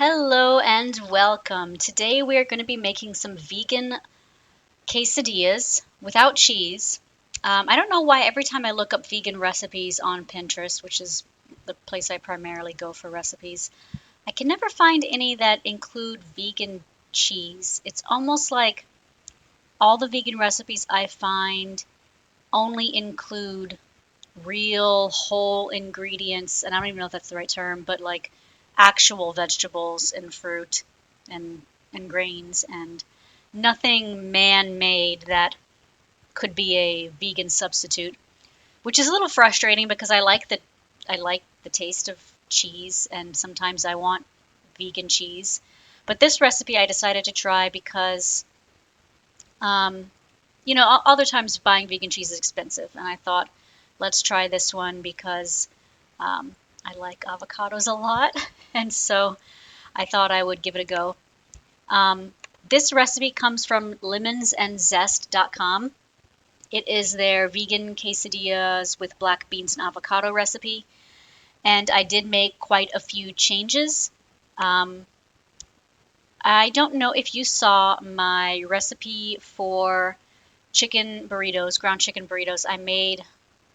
Hello and welcome. Today we are going to be making some vegan quesadillas without cheese. I don't know why every time I look up vegan recipes on Pinterest, which is the place I primarily go for recipes, I can never find any that include vegan cheese. It's almost like all the vegan recipes I find only include real whole ingredients, and I don't even know if that's the right term, but like actual vegetables and fruit and grains and nothing man-made that could be a vegan substitute, which is a little frustrating because I like the taste of cheese and sometimes I want vegan cheese. But this recipe I decided to try because um, other times buying vegan cheese is expensive, and I thought, let's try this one because I like avocados a lot, and so I thought I would give it a go. Um, this recipe comes from lemonsandzest.com. It is their vegan quesadillas with black beans and avocado recipe, and I did make quite a few changes. Um, I don't know if you saw my recipe for chicken burritos, ground chicken burritos. I made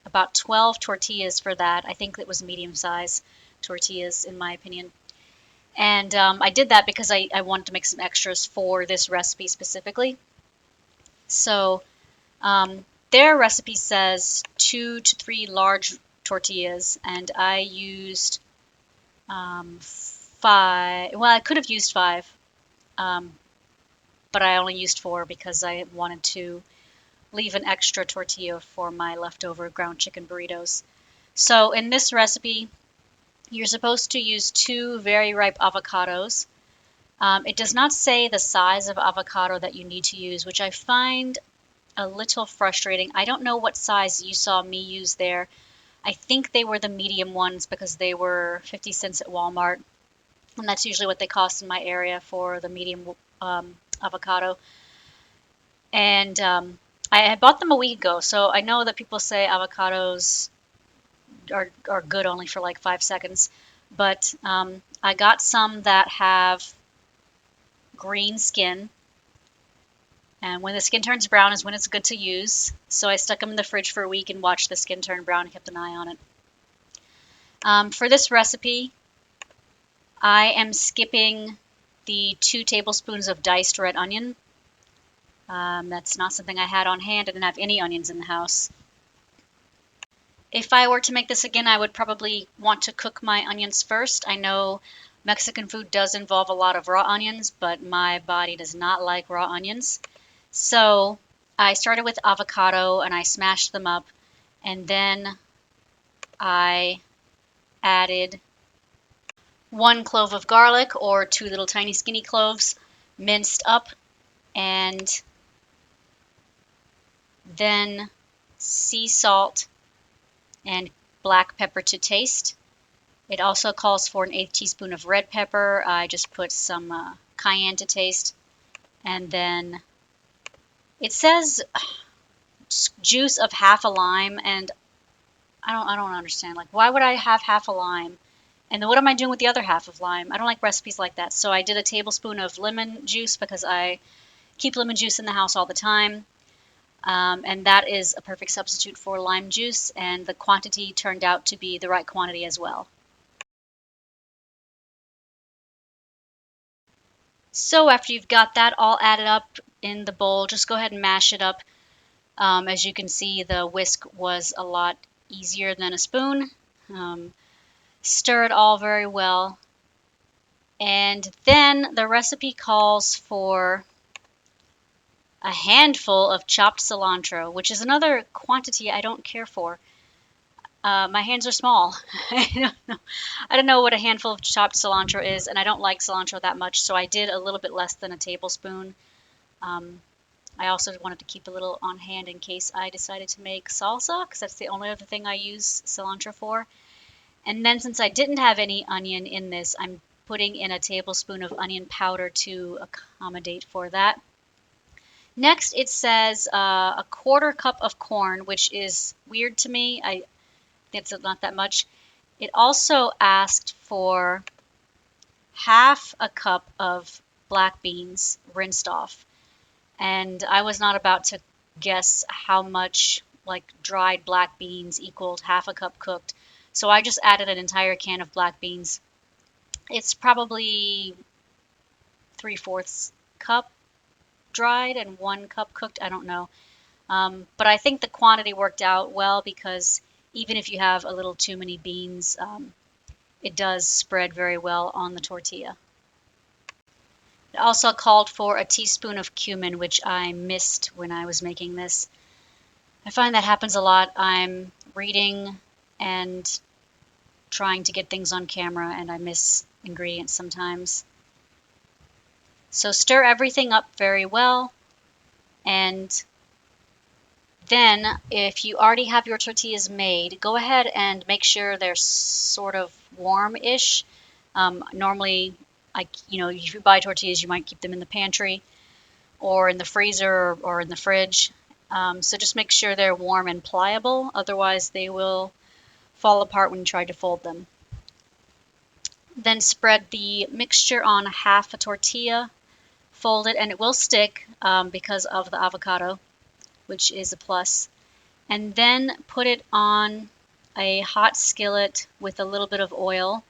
about 12 tortillas for that. I think it was medium size tortillas, in my opinion. And I did that because I wanted to make some extras for this recipe specifically. So their recipe says 2 to 3 large tortillas, and I used 5. Well, I could have used 5, um, but I only used 4 because I wanted to leave an extra tortilla for my leftover ground chicken burritos. So in this recipe, you're supposed to use 2 very ripe avocados. It does not say the size of avocado that you need to use, which I find a little frustrating. I don't know what size you saw me use there. I think they were the medium ones because they were 50 cents at Walmart, and that's usually what they cost in my area for the medium avocado. And I had bought them a week ago, so I know that people say avocados are good only for like 5 seconds, but I got some that have green skin, and when the skin turns brown is when it's good to use. So I stuck them in the fridge for a week and watched the skin turn brown and kept an eye on it. For this recipe, I am skipping the 2 tablespoons of diced red onion. That's not something I had on hand. I didn't have any onions in the house. If I were to make this again, I would probably want to cook my onions first. I know Mexican food does involve a lot of raw onions, but my body does not like raw onions. So I started with avocado and I smashed them up, and then I added 1 clove of garlic, or 2 little tiny skinny cloves, minced up, and then sea salt and black pepper to taste. It also calls for an 1/8 teaspoon of red pepper. I just put some cayenne to taste. And then it says juice of half a lime, and I don't understand. Like, why would I have half a lime? And then what am I doing with the other half of lime? I don't like recipes like that. So I did a tablespoon of lemon juice because I keep lemon juice in the house all the time. And that is a perfect substitute for lime juice, and the quantity turned out to be the right quantity as well. So after you've got that all added up in the bowl, just go ahead and mash it up. As you can see, the whisk was a lot easier than a spoon. Stir it all very well. And then the recipe calls for a handful of chopped cilantro, which is another quantity I don't care for. My hands are small. I don't know what a handful of chopped cilantro is, and I don't like cilantro that much, so I did a little bit less than a tablespoon. I also wanted to keep a little on hand in case I decided to make salsa, because that's the only other thing I use cilantro for. And then since I didn't have any onion in this, I'm putting in a tablespoon of onion powder to accommodate for that. Next, it says a 1/4 cup of corn, which is weird to me. It's not that much. It also asked for half a cup of black beans rinsed off. And I was not about to guess how much like dried black beans equaled half a cup cooked. So I just added an entire can of black beans. It's probably 3/4 cup dried and 1 cup cooked. I don't know. But I think the quantity worked out well because even if you have a little too many beans, it does spread very well on the tortilla. It also called for a teaspoon of cumin, which I missed when I was making this. I find that happens a lot. I'm reading and trying to get things on camera, and I miss ingredients sometimes. So stir everything up very well, and then if you already have your tortillas made, go ahead and make sure they're sort of warm-ish. Normally, if you buy tortillas, you might keep them in the pantry or in the freezer or in the fridge. So just make sure they're warm and pliable, otherwise they will fall apart when you try to fold them. Then spread the mixture on half a tortilla, fold it, and it will stick because of the avocado, which is a plus. And then put it on a hot skillet with a little bit of oil.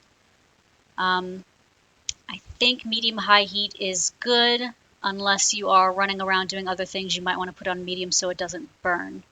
I think medium-high heat is good, unless you are running around doing other things. You might want to put on medium so it doesn't burn.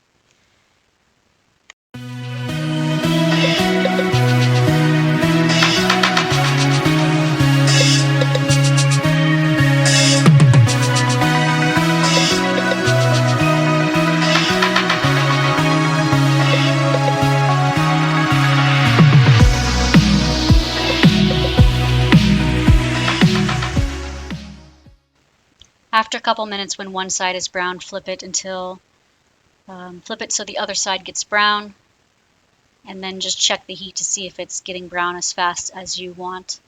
After a couple minutes, when one side is brown, flip it so the other side gets brown, and then just check the heat to see if it's getting brown as fast as you want.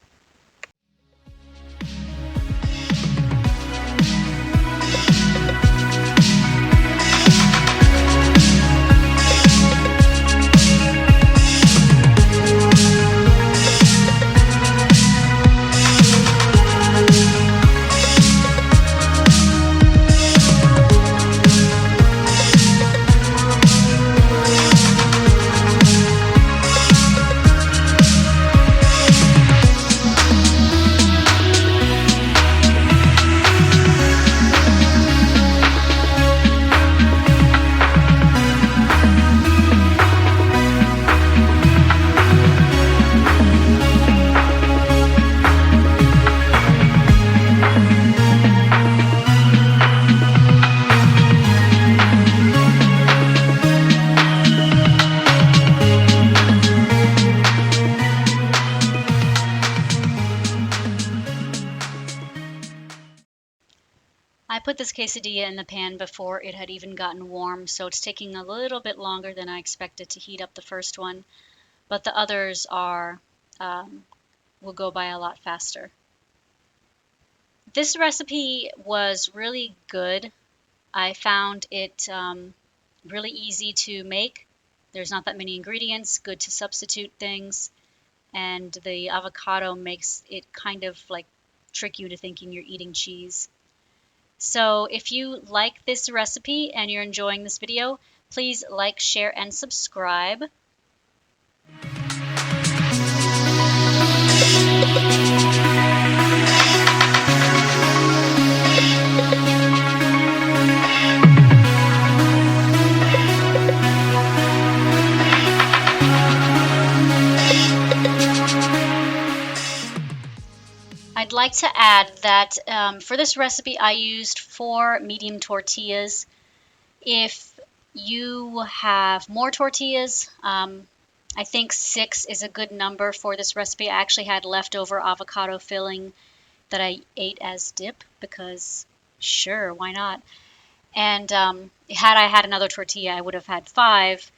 I put this quesadilla in the pan before it had even gotten warm, so it's taking a little bit longer than I expected to heat up the first one, but the others will go by a lot faster. This recipe was really good. I found it really easy to make. There's not that many ingredients, good to substitute things, and the avocado makes it kind of like trick you into thinking you're eating cheese. So if you like this recipe and you're enjoying this video, please like, share, and subscribe. I'd like to add that for this recipe I used 4 medium tortillas. If you have more tortillas, I think 6 is a good number for this recipe. I actually had leftover avocado filling that I ate as dip because sure, why not? And had I had another tortilla, I would have had 5,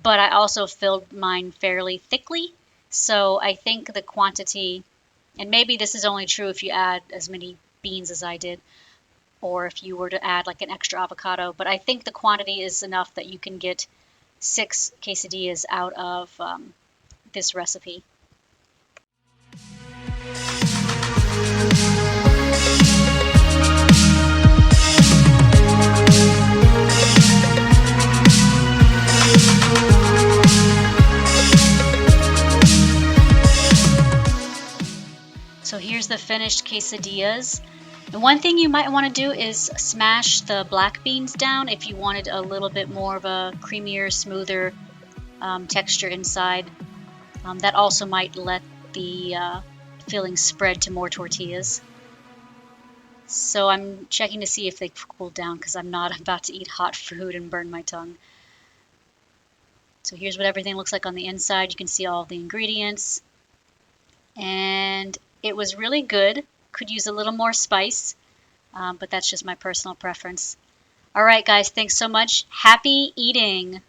but I also filled mine fairly thickly. So I think the quantity, and maybe this is only true if you add as many beans as I did, or if you were to add like an extra avocado, but I think the quantity is enough that you can get 6 quesadillas out of this recipe. here's the finished quesadillas. And one thing you might want to do is smash the black beans down if you wanted a little bit more of a creamier, smoother texture inside. That also might let the filling spread to more tortillas. So I'm checking to see if they've cooled down because I'm not about to eat hot food and burn my tongue. So here's what everything looks like on the inside. You can see all the ingredients. And it was really good. Could use a little more spice, but that's just my personal preference. All right, guys, thanks so much. Happy eating!